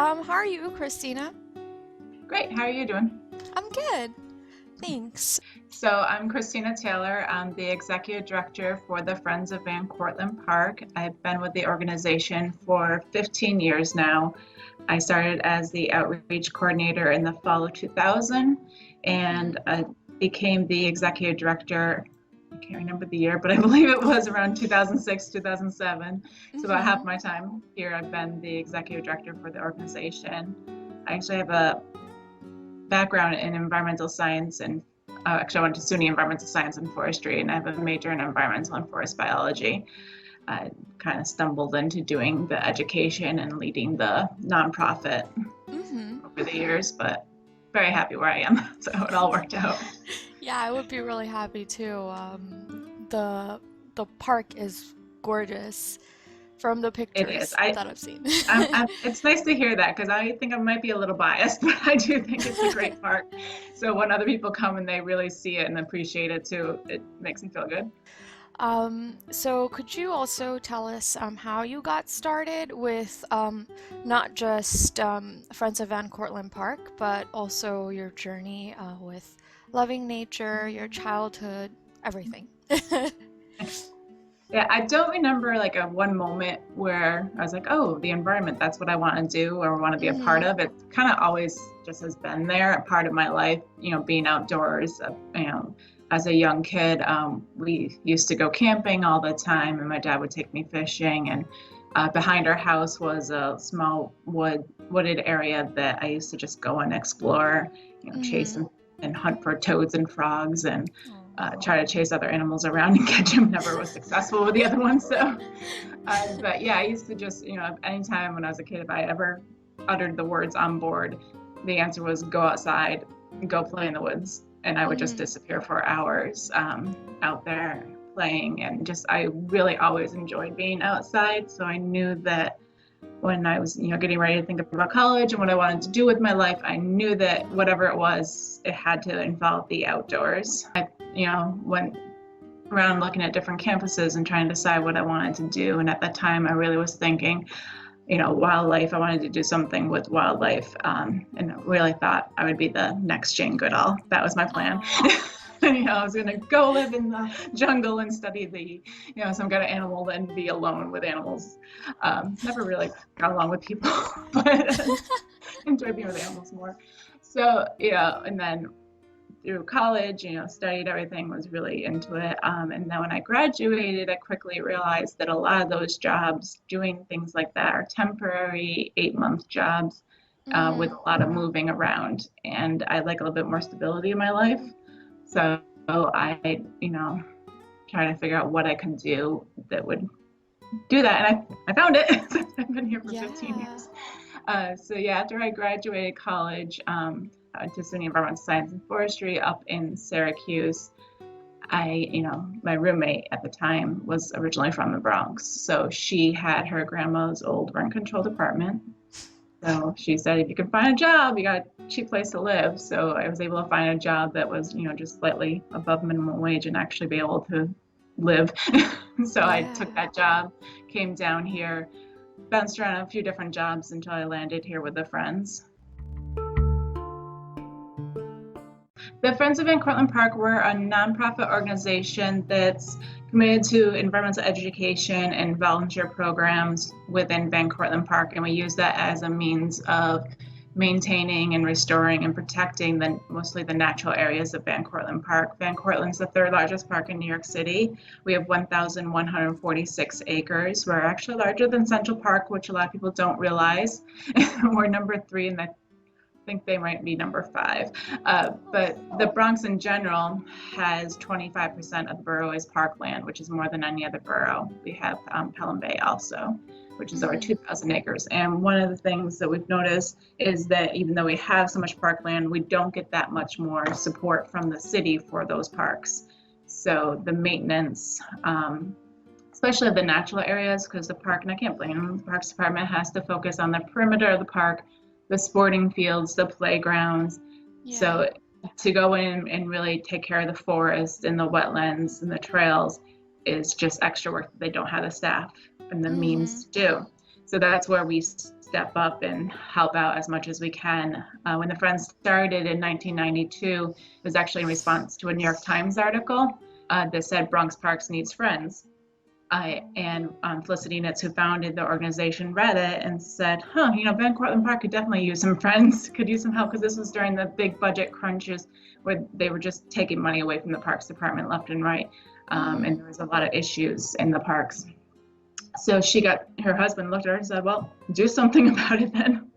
How are you, Christina? Great. How are you doing? I'm good, thanks. So I'm Christina Taylor. I'm the executive director for the Friends of Van Cortlandt Park. I've been with the organization for 15 years now. I started as the outreach coordinator in the fall of 2000 Mm-hmm. and became the executive director. I can't remember the year, but I believe it was around 2006, 2007. So about half Mm-hmm. my time here, I've been the executive director for the organization. I actually have a background in environmental science and actually I went to SUNY Environmental Science and Forestry, and I have a major in environmental and forest biology. I kind of stumbled into doing the education and leading the nonprofit Mm-hmm. over the years, but very happy where I am. So it all worked out. Yeah, I would be really happy too. The park is gorgeous from the It is. pictures that I've seen. It's nice to hear that because I think I might be a little biased, but I do think it's a great park. So when other people come and they really see it and appreciate it too, it makes me feel good. So could you also tell us how you got started with not just Friends of Van Cortlandt Park, but also your journey with loving nature, your childhood, everything? Yeah, I don't remember like a one moment where I was like, oh, the environment, that's what I want to do or want to be a part Mm-hmm. of. It kind of always just has been there, a part of my life, being outdoors. As a young kid, we used to go camping all the time, and my dad would take me fishing. And behind our house was a small wooded area that I used to just go and explore, chase Mm-hmm. and hunt for toads and frogs and Oh. try to chase other animals around and catch them. Never was successful with the other ones. But yeah, I used to just, anytime when I was a kid, if I ever uttered the words on board, the answer was go outside, go play in the woods. And I would just Mm-hmm. disappear for hours out there playing. And I really always enjoyed being outside. So I knew that when I was, getting ready to think about college and what I wanted to do with my life, I knew that whatever it was, it had to involve the outdoors. Went around looking at different campuses and trying to decide what I wanted to do. And at that time, I really was thinking, wildlife. I wanted to do something with wildlife, and really thought I would be the next Jane Goodall. That was my plan. Oh. I was going to go live in the jungle and study some kind of animal and be alone with animals. Never really got along with people, but enjoyed being with animals more. So, and then through college, studied everything, was really into it. And then when I graduated, I quickly realized that a lot of those jobs doing things like that are temporary 8-month jobs with Mm-hmm. a lot of moving around. And I like a little bit more stability in my life. So I, trying to figure out what I could do that would do that. And I found it since I've been here for 15 Yeah. years. So yeah, after I graduated college, I went to SUNY Environmental Science and Forestry up in Syracuse. My roommate at the time was originally from the Bronx. So she had her grandma's old rent control apartment. So she said, if you can find a job, you got a cheap place to live. So I was able to find a job that was, just slightly above minimum wage and actually be able to live. So I took Yeah. that job, came down here, bounced around a few different jobs until I landed here with the Friends. The Friends of Van Cortlandt Park, we're a nonprofit organization that's committed to environmental education and volunteer programs within Van Cortlandt Park, and we use that as a means of maintaining and restoring and protecting mostly the natural areas of Van Cortlandt Park. Van Cortland's the third largest park in New York City. We have 1,146 acres. We're actually larger than Central Park, which a lot of people don't realize. We're number 3 in the think they might be number 5. But the Bronx in general has 25% of the borough is parkland, which is more than any other borough. We have Pelham Bay also, which is over Mm-hmm. 2,000 acres. And one of the things that we've noticed is that even though we have so much parkland, we don't get that much more support from the city for those parks. So the maintenance, especially of the natural areas, because the park, and I can't blame them, the Parks Department has to focus on the perimeter of the park, the sporting fields, the playgrounds. Yeah. So to go in and really take care of the forest and the wetlands and the trails is just extra work that they don't have the staff and the Mm-hmm. means to do. So that's where we step up and help out as much as we can. When the Friends started in 1992, it was actually in response to a New York Times article that said Bronx Parks needs friends. And Felicity Nitz, who founded the organization, read it and said, Van Cortlandt Park could definitely use some friends, could use some help, because this was during the big budget crunches where they were just taking money away from the Parks Department left and right. And there was a lot of issues in the parks. So her husband looked at her and said, well, do something about it then.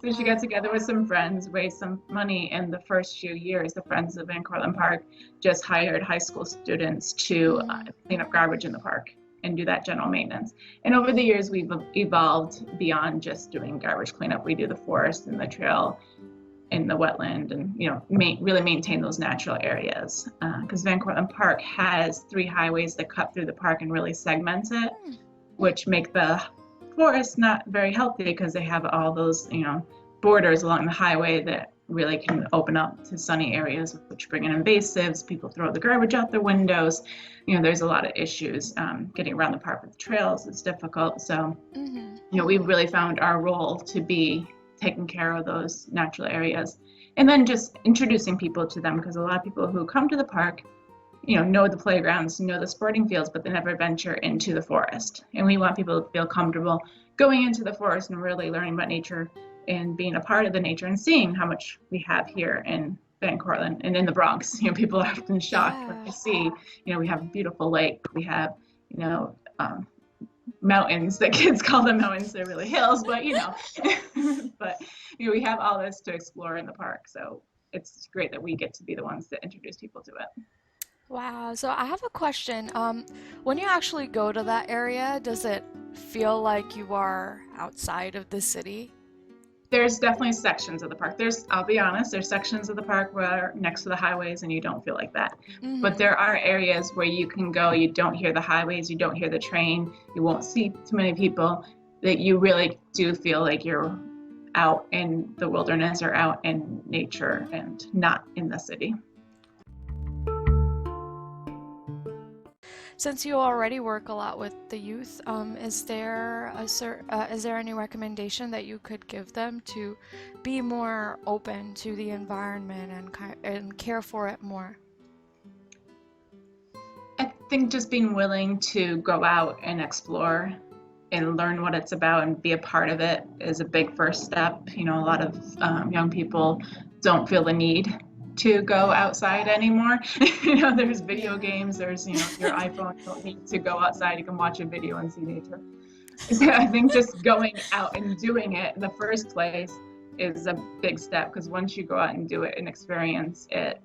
So she got together with some friends, raised some money. In the first few years, the Friends of Van Cortlandt Park just hired high school students to clean up garbage in the park and do that general maintenance. And over the years, we've evolved beyond just doing garbage cleanup. We do the forest and the trail and the wetland, and really maintain those natural areas. Because Van Cortlandt Park has 3 highways that cut through the park and really segment it, which make the forest not very healthy because they have all those borders along the highway that really can open up to sunny areas, which bring in invasives. People throw the garbage out their windows. There's a lot of issues. Getting around the park with trails is difficult. So, we've really found our role to be taking care of those natural areas, and then just introducing people to them, because a lot of people who come to the park, know the playgrounds, know the sporting fields, but they never venture into the forest. And we want people to feel comfortable going into the forest and really learning about nature and being a part of the nature and seeing how much we have here in Van Cortlandt and in the Bronx. People are often shocked when they see, we have a beautiful lake, we have, mountains that kids call them mountains, they're really hills, but but we have all this to explore in the park. So it's great that we get to be the ones that introduce people to it. Wow, so I have a question. When you actually go to that area, does it feel like you are outside of the city? There's definitely sections of the park. I'll be honest, there's sections of the park where are next to the highways and you don't feel like that. But there are areas where you can go, you don't hear the highways, you don't hear the train, you won't see too many people, that you really do feel like you're out in the wilderness or out in nature and not in the city. Since you already work a lot with the youth, is there any recommendation that you could give them to be more open to the environment and care for it more? I think just being willing to go out and explore and learn what it's about and be a part of it is a big first step. A lot of young people don't feel the need to go outside anymore. There's video games, there's your iPhone, you don't need to go outside, you can watch a video and see nature. So I think just going out and doing it in the first place is a big step, because once you go out and do it and experience it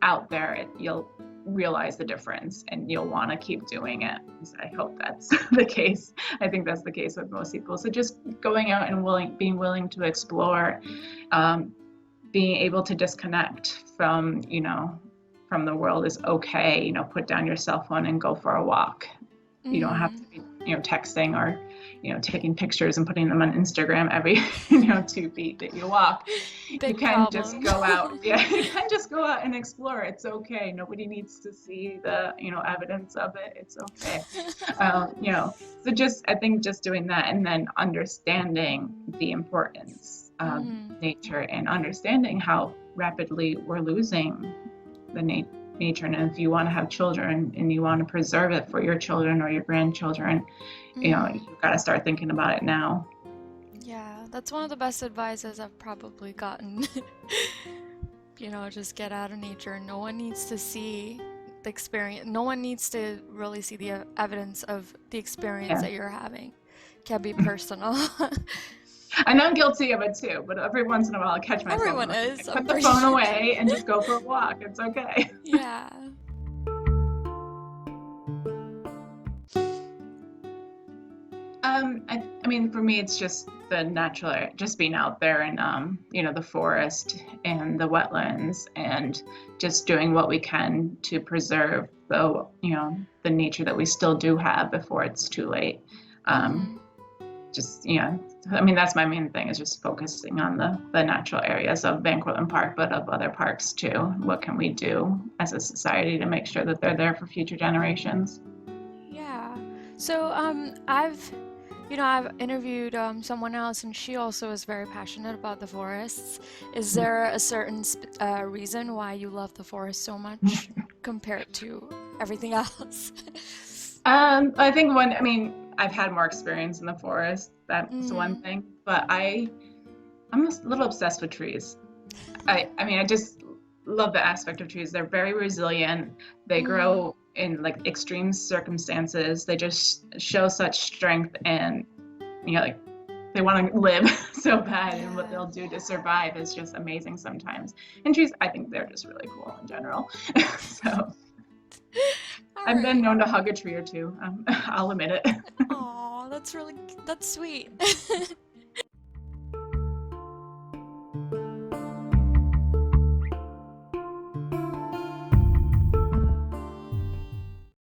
out there, you'll realize the difference and you'll want to keep doing it. So I hope that's the case. I think that's the case with most people. So just going out and being willing to explore, being able to disconnect from the world is okay. Put down your cell phone and go for a walk. You don't have to be texting or taking pictures and putting them on Instagram every 2 feet that you walk. Big you can problem. just go out. Yeah, you can just go out and explore. It's okay. Nobody needs to see the evidence of it. It's okay. So I think just doing that, and then understanding the importance of nature and understanding how rapidly we're losing the nature. And if you want to have children and you want to preserve it for your children or your grandchildren, you've got to start thinking about it now. Yeah, that's one of the best advices I've probably gotten. Just get out of nature. No one needs to see the experience. No one needs to really see the evidence of the experience that you're having. It can be personal. And I'm guilty of it too, but every once in a while I catch myself. Everyone is. Put the phone away and just go for a walk. It's okay. Yeah. I mean, for me, it's just the natural, just being out there and, the forest and the wetlands, and just doing what we can to preserve the nature that we still do have before it's too late. That's my main thing, is just focusing on the natural areas of Van Cortlandt Park, but of other parks too. What can we do as a society to make sure that they're there for future generations? Yeah. So I've I've interviewed someone else, and she also is very passionate about the forests. Is there a certain reason why you love the forest so much compared to everything else? I think I mean, I've had more experience in the forest. That's one Mm, thing, but I'm a little obsessed with trees. I mean, I just love the aspect of trees. They're very resilient. They mm, grow in like extreme circumstances. They just show such strength and, like they want to live so bad, and what yeah. they'll do to survive is just amazing sometimes. And trees, I think they're just really cool in general. So All I've been right. known to hug a tree or two. I'll admit it. Oh, that's sweet.